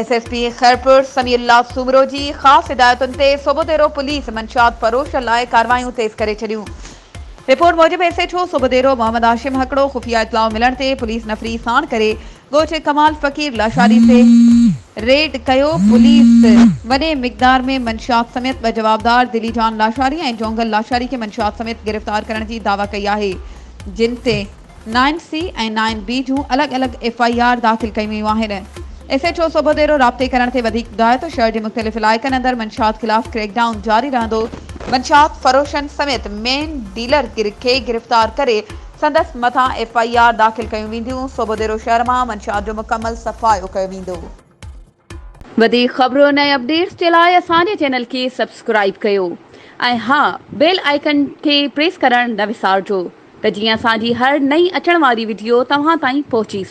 SSP Khairpur Samiullah Soomro जी ख़ास हिदायतुनि ते सोबोदेरो पुलिस मंशियात फरोश लाइ कार्रवाइयूं तेज़ करे छॾियूं। रिपोर्ट मूजिब SHO सोबोदेरो मोहम्मद हाशिम हकड़ो खुफिया इतलाउ मिलण ते पुलिस नफ़री साण करे ॻोठ कमाल फ़कीर लाशारी ते रेड कयो। पुलिस वॾे मिक़दार में मंशियात समेत 2 जवाबदार दिलीजान लाशारी ऐं जोंगल लाशारी खे मंशियात समेत गिरफ़्तार करण जी दावा कई आहे, जिन ते 9C ऐं 9B जूं अलॻि-अलॻि FIR दाख़िल कयूं वियूं आहिनि। SHO सोबोदेरो राब्ते करण ते वधीक ॿुधायो त शहर जे मुख़्तलिफ़ इलाइक़नि अंदरि मंशियात ख़िलाफ़ क्रैकडाउन जारी रहंदो। मंशियात फरोशनि समेत मेन डीलर खे गिरफ़्तार करे संदसि मथां FIR दाख़िल कयूं वेंदियूं। सोबोदेरो शहर मां मंशियात जो मुकमल सफ़ायो कयो वेंदो। वधीक ख़बरूं ऐं अपडेट्स जे लाइ असांजे चैनल खे सब्सक्राइब कयो ऐं हा, बेल आइकन खे प्रेस करणु न विसारिजो त जीअं असांजी हर नई अचण वारी वीडियो तव्हां ताईं पहुची सघे।